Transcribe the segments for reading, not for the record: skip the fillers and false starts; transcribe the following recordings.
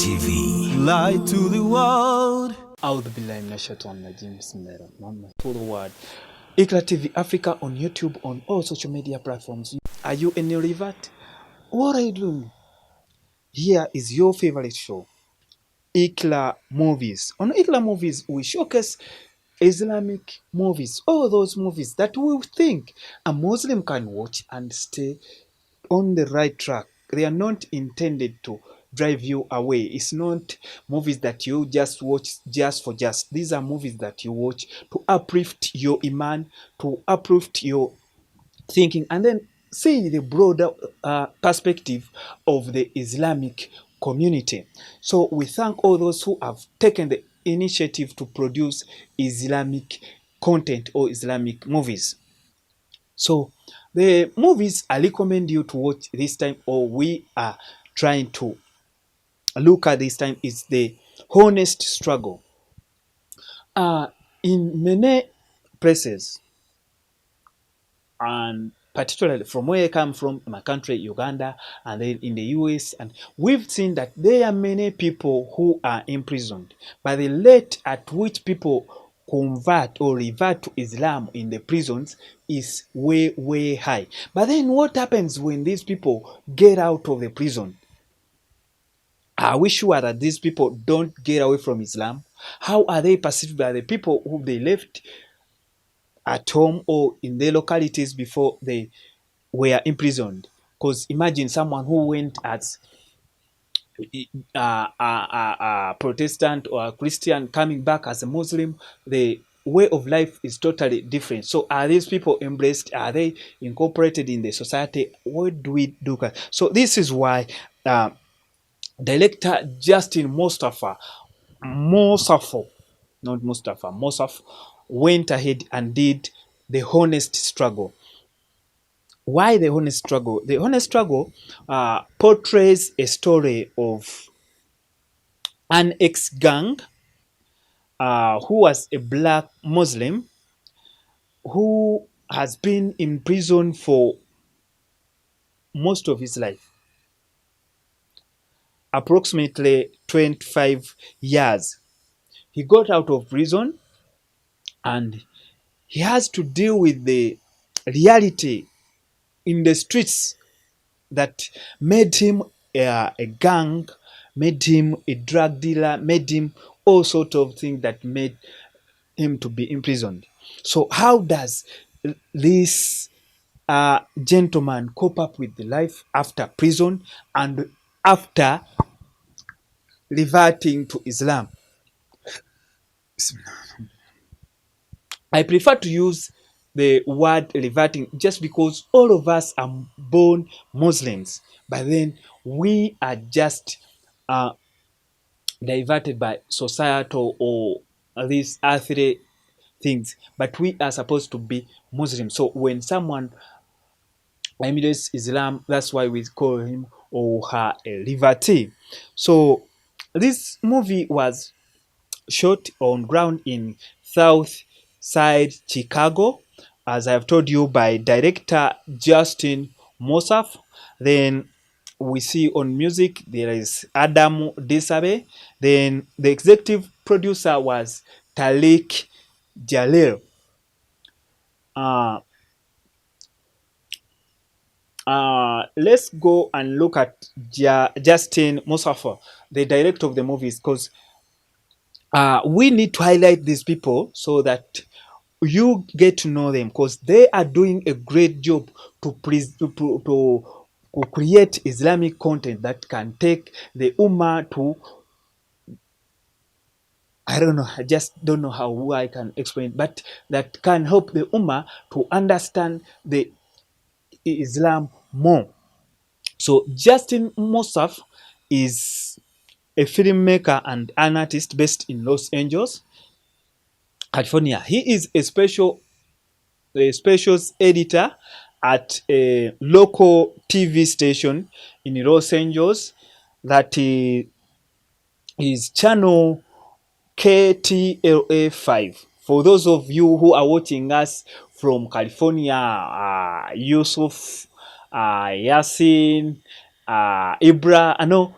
TV. Lie to the world. أعوذ بالله من الشيطان الرجيم بسم الله الرحمن الرحيم. To the world. IQRA TV Africa on YouTube, on all social media platforms. Are you a new revert? What are you doing? Here is your favorite show, IQRA Movies. On IQRA Movies, we showcase Islamic movies, all those movies that we think a Muslim can watch and stay on the right track. They are not intended to drive you away. It's not movies that you just watch just for just. These are movies that you watch to uplift your iman, to uplift your thinking, and then see the broader perspective of the Islamic community. So we thank all those who have taken the initiative to produce Islamic content or Islamic movies. So the movies I recommend you to watch this time, or we are trying to look at this time, is The Honest Struggle. In many places, and particularly from where I come from, my country, Uganda, and then in the US, and we've seen that there are many people who are imprisoned. But the rate at which people convert or revert to Islam in the prisons is way, way high. But then what happens when these people get out of the prison? Are we sure that these people don't get away from Islam? How are they perceived by the people who they left at home or in their localities before they were imprisoned? Because imagine someone who went as a Protestant or a Christian coming back as a Muslim. The way of life is totally different. So are these people embraced? Are they incorporated in the society? What do we do? So this is why director Justin Mustafa, went ahead and did The Honest Struggle. Why The Honest Struggle? The Honest Struggle portrays a story of an ex-gang who was a black Muslim who has been in prison for most of his life, approximately 25 years. He got out of prison and he has to deal with the reality in the streets that made him a gang, made him a drug dealer, made him all sorts of things that made him to be imprisoned. So how does this gentleman cope up with the life after prison and after reverting to Islam? I prefer to use the word reverting just because all of us are born Muslims, but then we are just diverted by societal or these earthly things, but we are supposed to be Muslims. So when someone emulates Islam, that's why we call him or her a revertee. So this movie was shot on ground in South Side Chicago, as I've told you, by director Justin Mustafa. Then we see on music there is Adam Desabe. Then the executive producer was Tariq Jalil. Let's go and look at Justin Mustafa, the director of the movies, because we need to highlight these people so that you get to know them, because they are doing a great job to create Islamic content that can take the Ummah to, I don't know, I just don't know how I can explain, but that can help the Ummah to understand the Islam more. So Justin Mustafa is a filmmaker and an artist based in Los Angeles, California. He is a specials editor at a local TV station in Los Angeles that is channel KTLA 5. For those of you who are watching us from California, Yusuf, Yasin, Ibra, I know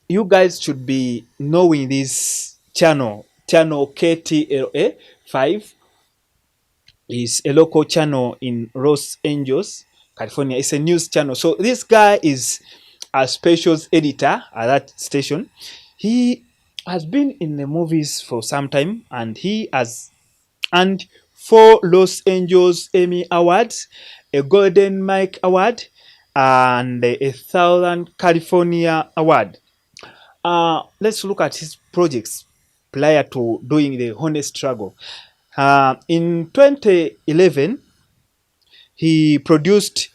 you guys should be knowing this channel KTLA 5 is a local channel in Los Angeles, California. It's a news channel. So this guy is a specials editor at that station. He has been in the movies for some time, and he has earned 4 Los Angeles Emmy Awards, a Golden Mike Award, and a Southern California Award. Let's look at his projects prior to doing the Honest Struggle. In 2011, he produced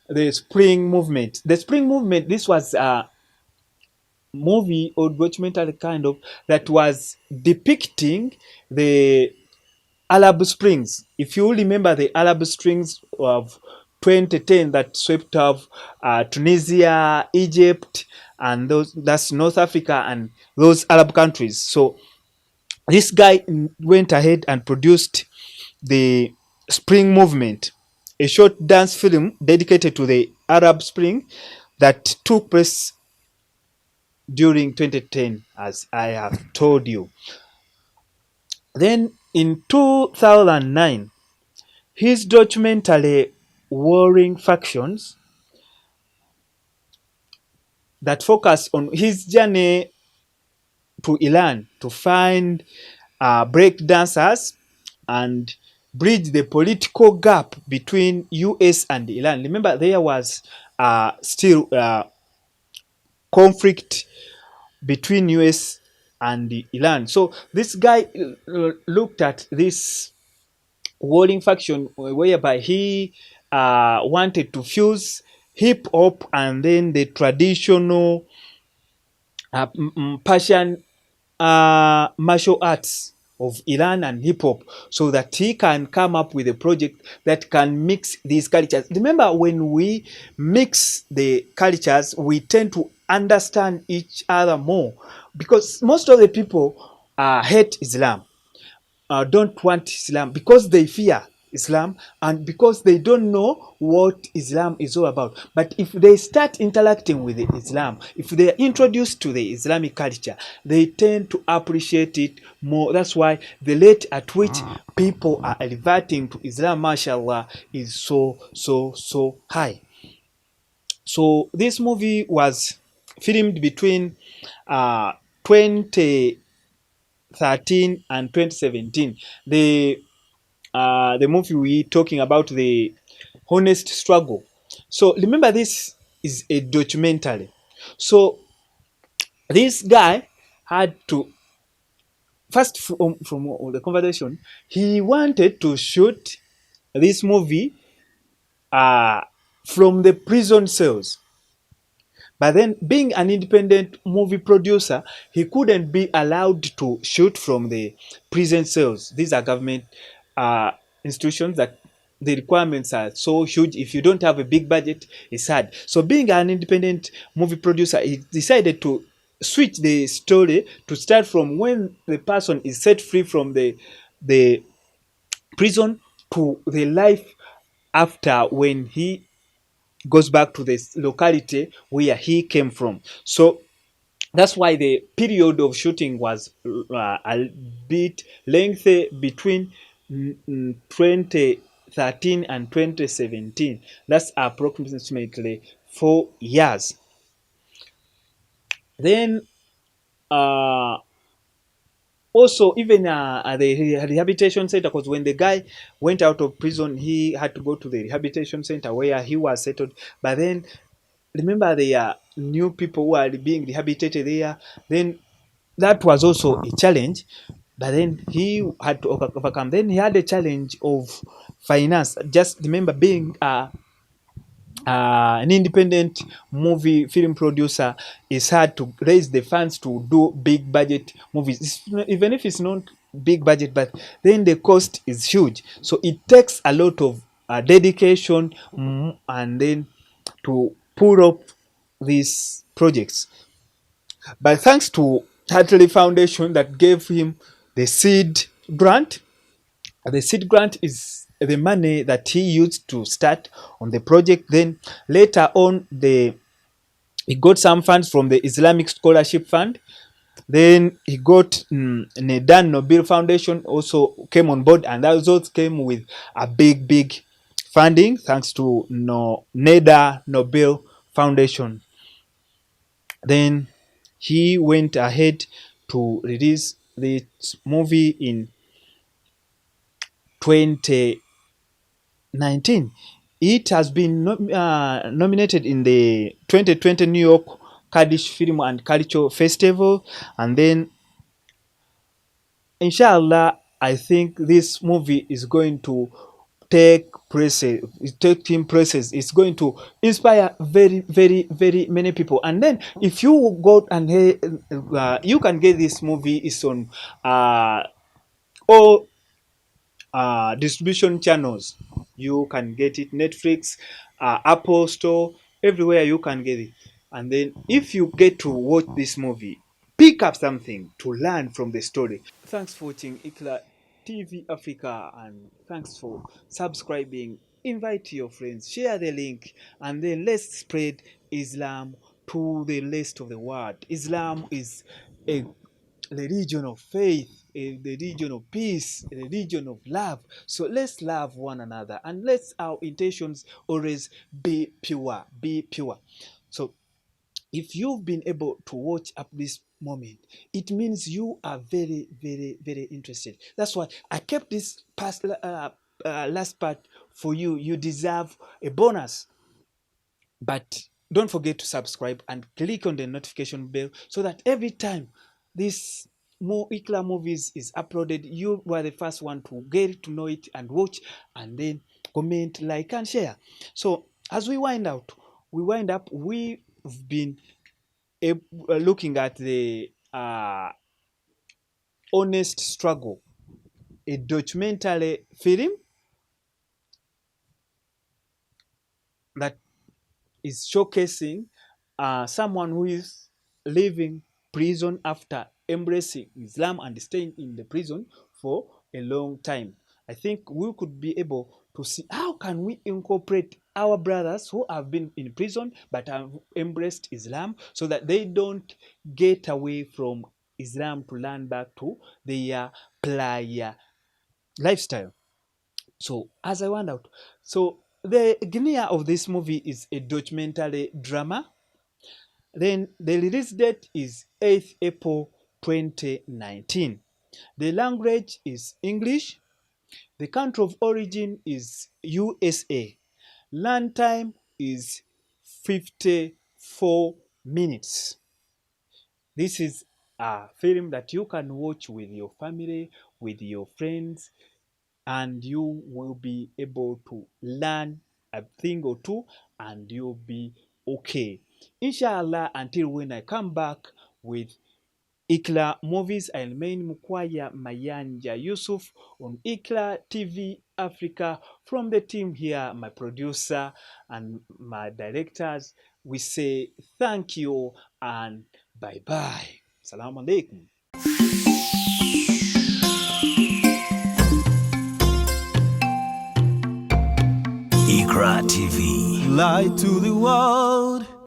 the Spring Movement. The Spring Movement, this was a movie or documentary kind of that was depicting the Arab Springs. If you remember the Arab Springs of 2010 that swept off Tunisia, Egypt, and that's North Africa and those Arab countries. So this guy went ahead and produced the Spring Movement, a short dance film dedicated to the Arab Spring that took place during 2010, as I have told you. Then in 2009, his documentary Warring Factions that focused on his journey to Iran to find break dancers and bridge the political gap between US and Iran. Remember, there was still conflict between US and Iran. So this guy looked at this warring faction whereby he wanted to fuse hip hop and then the traditional Persian martial arts of Iran and hip hop, so that he can come up with a project that can mix these cultures. Remember, when we mix the cultures, we tend to understand each other more, because most of the people hate Islam, don't want Islam because they fear Islam and because they don't know what Islam is all about. But if they start interacting with Islam, if they are introduced to the Islamic culture, they tend to appreciate it more. That's why the rate at which people are reverting to Islam, mashallah, is so high. So this movie was filmed between 2013 and 2017. The movie we're talking about, the Honest Struggle. So remember, this is a documentary. So this guy had to first, from the conversation, he wanted to shoot this movie from the prison cells. But then, being an independent movie producer, he couldn't be allowed to shoot from the prison cells. These are government institutions that the requirements are so huge. If you don't have a big budget, it's hard. So being an independent movie producer, he decided to switch the story to start from when the person is set free from the prison to the life after, when he goes back to the locality where he came from. So that's why the period of shooting was a bit lengthy between 2013 and 2017. That's approximately 4 years. Then also, even at the rehabilitation center, because when the guy went out of prison, he had to go to the rehabilitation center where he was settled. But then, remember, there are new people who are being rehabilitated there. Then that was also a challenge. But then he had to overcome. Then he had a challenge of finance. Just remember, being an independent movie film producer, is hard to raise the funds to do big budget movies. Even if it's not big budget, but then the cost is huge. So it takes a lot of dedication and then to pull up these projects. But thanks to Hartley Foundation that gave him the seed grant. The seed grant is the money that he used to start on the project. Then later on, the He got some funds from the Islamic Scholarship Fund. Then he got Nedan Nobel Foundation also came on board, and that also came with a big funding thanks to Neda Nobel Foundation. Then he went ahead to release the movie in 2019. It has been nominated in the 2020 New York Kurdish Film and Culture Festival, and then inshallah, I think this movie is going to take him places. It's going to inspire very many people. And then if you go and you can get this movie. It's on all distribution channels. You can get it Netflix, Apple Store, everywhere you can get it. And then if you get to watch this movie, pick up something to learn from the story. Thanks for watching IQRA TV Africa, and thanks for subscribing. Invite your friends, share the link, and then let's spread Islam to the rest of the world. Islam is a religion of faith, a religion of peace, a religion of love. So let's love one another, and let's our intentions always be pure. Be pure. So if you've been able to watch up this moment, it means you are very interested. That's why I kept this last part for you. You deserve a bonus. But don't forget to subscribe and click on the notification bell so that every time this more IQRA movies is uploaded, you were the first one to get to know it and watch, and then comment, like, and share. So as we wind up, we've been looking at the Honest Struggle, a documentary film that is showcasing someone who is leaving prison after embracing Islam and staying in the prison for a long time. I think we could be able to see how can we incorporate our brothers who have been in prison but have embraced Islam so that they don't get away from Islam to learn back to their prior lifestyle. So as I went out, so the Guinea of this movie is a documentary drama. Then the release date is 8th April 2019. The language is English. The country of origin is USA. Runtime is 54 minutes. This is a film that you can watch with your family, with your friends, and you will be able to learn a thing or two, and you'll be okay. Inshallah, until when I come back with IQRA movies, I remain Mukwaya Mayanja Yusuf on IQRA TV Africa. From the team here, my producer and my directors, we say thank you and bye-bye. Assalamu alaikum. IQRA TV. Light to the world.